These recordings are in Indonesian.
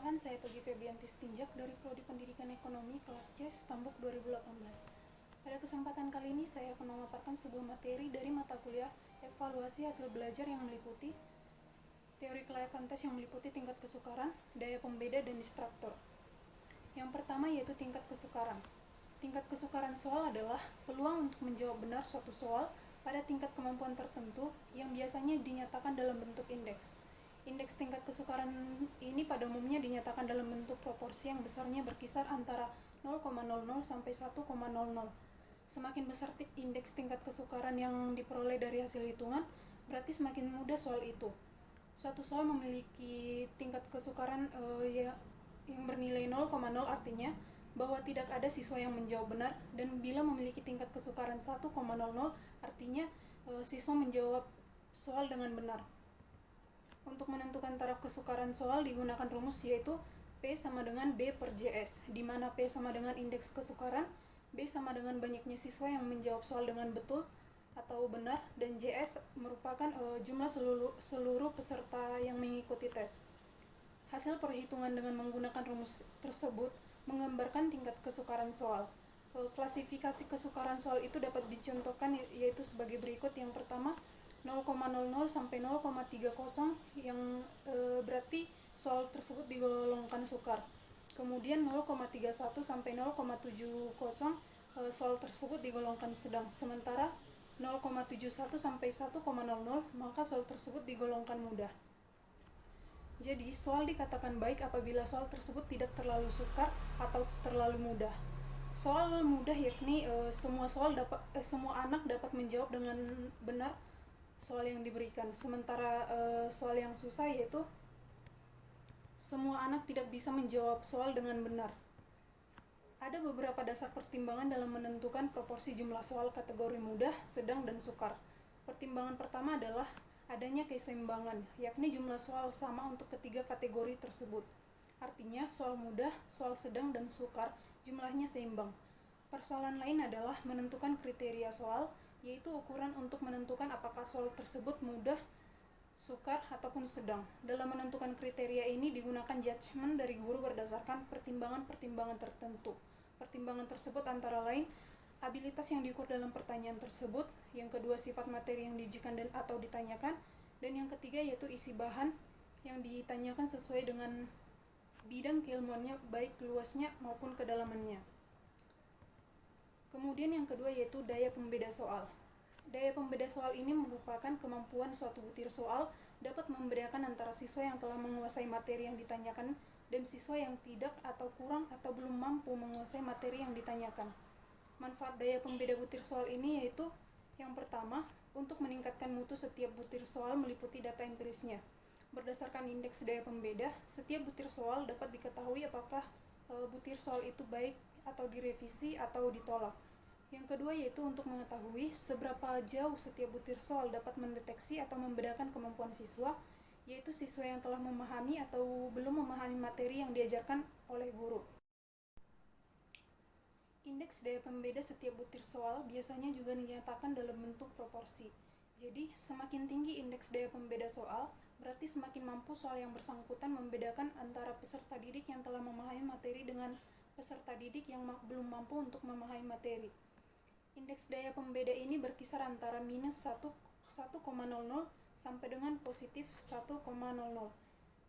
Perkenalkan, saya Togi Febrianti Tinjak dari Prodi Pendidikan Ekonomi kelas C Stambuk 2018. Pada kesempatan kali ini saya akan memaparkan sebuah materi dari mata kuliah evaluasi hasil belajar yang meliputi teori kelayakan tes yang meliputi tingkat kesukaran, daya pembeda, dan distraktor. Yang pertama yaitu tingkat kesukaran. Tingkat kesukaran soal adalah peluang untuk menjawab benar suatu soal pada tingkat kemampuan tertentu yang biasanya dinyatakan dalam bentuk indeks. Indeks tingkat kesukaran ini pada umumnya dinyatakan dalam bentuk proporsi yang besarnya berkisar antara 0,00 sampai 1,00. Semakin besar indeks tingkat kesukaran yang diperoleh dari hasil hitungan, berarti semakin mudah soal itu. Suatu soal memiliki tingkat kesukaran yang bernilai 0,0 artinya bahwa tidak ada siswa yang menjawab benar, dan bila memiliki tingkat kesukaran 1,00 artinya siswa menjawab soal dengan benar. Untuk menentukan taraf kesukaran soal digunakan rumus yaitu P sama dengan B per JS, di mana P sama dengan indeks kesukaran, B sama dengan banyaknya siswa yang menjawab soal dengan betul atau benar, dan JS merupakan jumlah seluruh peserta yang mengikuti tes. Hasil perhitungan dengan menggunakan rumus tersebut menggambarkan tingkat kesukaran soal. Klasifikasi kesukaran soal itu dapat dicontohkan yaitu sebagai berikut. Yang pertama, 0,00 sampai 0,30 yang berarti soal tersebut digolongkan sukar. Kemudian 0,31 sampai 0,70 soal tersebut digolongkan sedang. Sementara 0,71 sampai 1,00 maka soal tersebut digolongkan mudah. Jadi, soal dikatakan baik apabila soal tersebut tidak terlalu sukar atau terlalu mudah. Soal mudah yakni semua anak dapat menjawab dengan benar soal yang diberikan. Sementara soal yang susah yaitu semua anak tidak bisa menjawab soal dengan benar. Ada beberapa dasar pertimbangan dalam menentukan proporsi jumlah soal kategori mudah, sedang, dan sukar. Pertimbangan pertama adalah adanya keseimbangan, yakni jumlah soal sama untuk ketiga kategori tersebut. Artinya, soal mudah, soal sedang, dan sukar jumlahnya seimbang. Persoalan lain adalah menentukan kriteria soal, yaitu ukuran untuk menentukan apakah soal tersebut mudah, sukar, ataupun sedang. Dalam menentukan kriteria ini digunakan judgement dari guru berdasarkan pertimbangan-pertimbangan tertentu. Pertimbangan tersebut antara lain abilitas yang diukur dalam pertanyaan tersebut, yang kedua sifat materi yang diujikan dan atau ditanyakan, dan yang ketiga yaitu isi bahan yang ditanyakan sesuai dengan bidang keilmuannya, baik luasnya maupun kedalamannya. Kemudian yang kedua yaitu daya pembeda soal. Daya pembeda soal ini merupakan kemampuan suatu butir soal dapat membedakan antara siswa yang telah menguasai materi yang ditanyakan dan siswa yang tidak atau kurang atau belum mampu menguasai materi yang ditanyakan. Manfaat daya pembeda butir soal ini yaitu yang pertama, untuk meningkatkan mutu setiap butir soal meliputi data empirisnya. Berdasarkan indeks daya pembeda, setiap butir soal dapat diketahui apakah butir soal itu baik atau direvisi atau ditolak. Yang kedua yaitu untuk mengetahui seberapa jauh setiap butir soal dapat mendeteksi atau membedakan kemampuan siswa, yaitu siswa yang telah memahami atau belum memahami materi yang diajarkan oleh guru. Indeks daya pembeda setiap butir soal biasanya juga dinyatakan dalam bentuk proporsi. Jadi, semakin tinggi indeks daya pembeda soal, berarti semakin mampu soal yang bersangkutan membedakan antara peserta didik yang telah memahami materi dengan peserta didik yang belum mampu untuk memahami materi. Indeks daya pembeda ini berkisar antara minus 1,00 sampai dengan positif 1,00.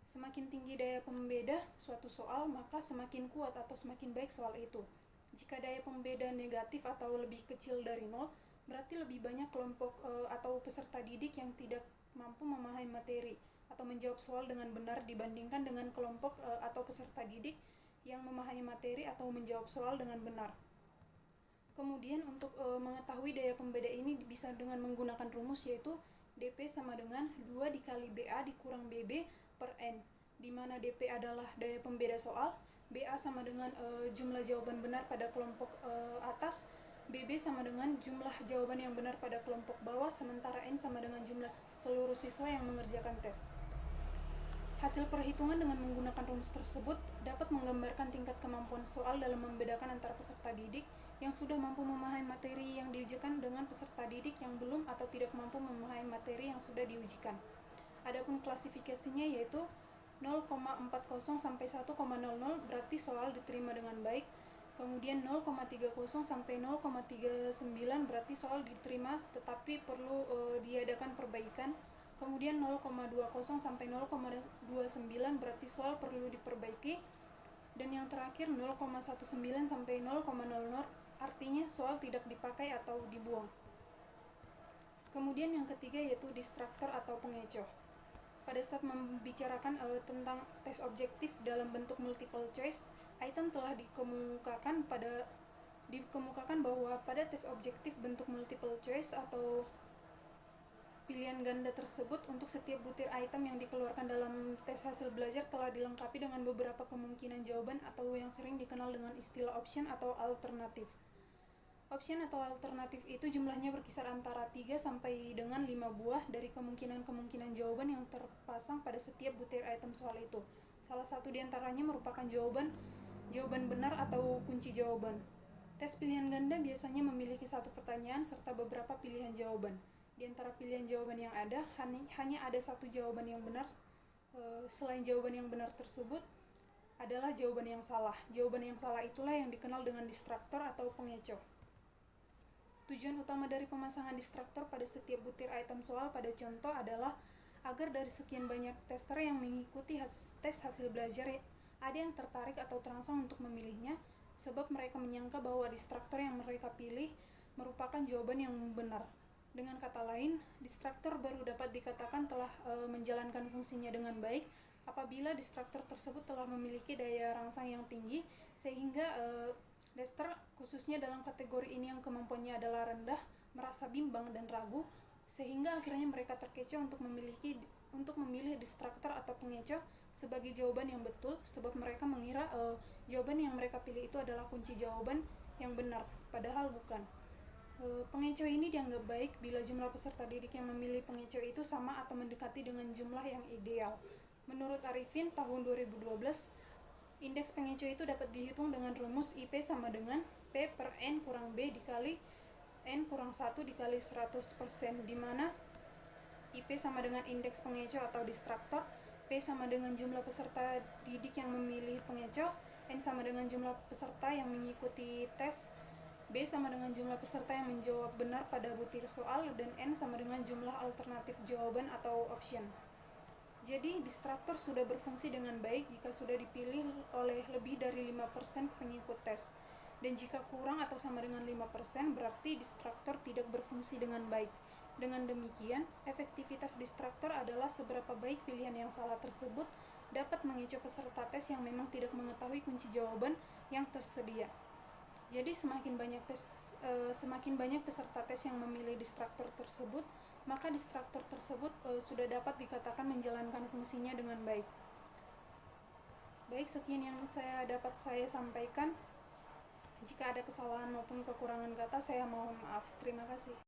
Semakin tinggi daya pembeda suatu soal, maka semakin kuat atau semakin baik soal itu. Jika daya pembeda negatif atau lebih kecil dari 0, berarti lebih banyak kelompok atau peserta didik yang tidak mampu memahami materi atau menjawab soal dengan benar dibandingkan dengan kelompok atau peserta didik yang memahami materi atau menjawab soal dengan benar. Kemudian untuk mengetahui daya pembeda ini bisa dengan menggunakan rumus yaitu DP sama dengan 2 dikali BA dikurang BB per N, di mana DP adalah daya pembeda soal, BA sama dengan jumlah jawaban benar pada kelompok atas, BB sama dengan jumlah jawaban yang benar pada kelompok bawah, sementara N sama dengan jumlah seluruh siswa yang mengerjakan tes. Hasil perhitungan dengan menggunakan rumus tersebut dapat menggambarkan tingkat kemampuan soal dalam membedakan antara peserta didik yang sudah mampu memahami materi yang diujikan dengan peserta didik yang belum atau tidak mampu memahami materi yang sudah diujikan. Adapun klasifikasinya yaitu 0,00 0,40 sampai 1,00 berarti soal diterima dengan baik. Kemudian 0,30 sampai 0,39 berarti soal diterima tetapi perlu diadakan perbaikan. Kemudian 0,20 sampai 0,29 berarti soal perlu diperbaiki. Dan yang terakhir 0,19 sampai 0,00 artinya soal tidak dipakai atau dibuang. Kemudian yang ketiga yaitu distraktor atau pengecoh. Pada saat membicarakan tentang tes objektif dalam bentuk multiple choice, Aitan telah dikemukakan bahwa pada tes objektif bentuk multiple choice atau pilihan ganda tersebut untuk setiap butir item yang dikeluarkan dalam tes hasil belajar telah dilengkapi dengan beberapa kemungkinan jawaban atau yang sering dikenal dengan istilah option atau alternatif. Option atau alternatif itu jumlahnya berkisar antara 3 sampai dengan 5 buah dari kemungkinan-kemungkinan jawaban yang terpasang pada setiap butir item soal itu. Salah satu di antaranya merupakan jawaban benar atau kunci jawaban. Tes pilihan ganda biasanya memiliki satu pertanyaan serta beberapa pilihan jawaban. Di antara pilihan jawaban yang ada, hanya ada satu jawaban yang benar. Selain jawaban yang benar tersebut adalah jawaban yang salah. Jawaban yang salah itulah yang dikenal dengan distraktor atau pengecoh. Tujuan utama dari pemasangan distraktor pada setiap butir item soal pada contoh adalah agar dari sekian banyak tester yang mengikuti tes hasil belajar ada yang tertarik atau terangsang untuk memilihnya, sebab mereka menyangka bahwa distraktor yang mereka pilih merupakan jawaban yang benar. Dengan kata lain, distraktor baru dapat dikatakan telah menjalankan fungsinya dengan baik apabila distraktor tersebut telah memiliki daya rangsang yang tinggi sehingga tester khususnya dalam kategori ini yang kemampuannya adalah rendah merasa bimbang dan ragu sehingga akhirnya mereka terkecoh untuk memilih distraktor atau pengecoh sebagai jawaban yang betul sebab mereka mengira jawaban yang mereka pilih itu adalah kunci jawaban yang benar padahal bukan. Pengecoh ini dianggap baik bila jumlah peserta didik yang memilih pengecoh itu sama atau mendekati dengan jumlah yang ideal. Menurut Arifin tahun 2012, indeks pengecoh itu dapat dihitung dengan rumus IP sama dengan P per N kurang B dikali N kurang 1 dikali 100%, di mana IP sama dengan indeks pengecoh atau distraktor, P sama dengan jumlah peserta didik yang memilih pengecoh, N sama dengan jumlah peserta yang mengikuti tes, B sama dengan jumlah peserta yang menjawab benar pada butir soal, dan N sama dengan jumlah alternatif jawaban atau option. Jadi, distraktor sudah berfungsi dengan baik jika sudah dipilih oleh lebih dari 5% pengikut tes. Dan jika kurang atau sama dengan 5%, berarti distraktor tidak berfungsi dengan baik. Dengan demikian, efektivitas distraktor adalah seberapa baik pilihan yang salah tersebut dapat mengecoh peserta tes yang memang tidak mengetahui kunci jawaban yang tersedia. Jadi, semakin banyak peserta tes yang memilih distraktor tersebut, maka distraktor tersebut sudah dapat dikatakan menjalankan fungsinya dengan baik. Baik, sekian yang dapat saya sampaikan. Jika ada kesalahan maupun kekurangan kata, saya mohon maaf. Terima kasih.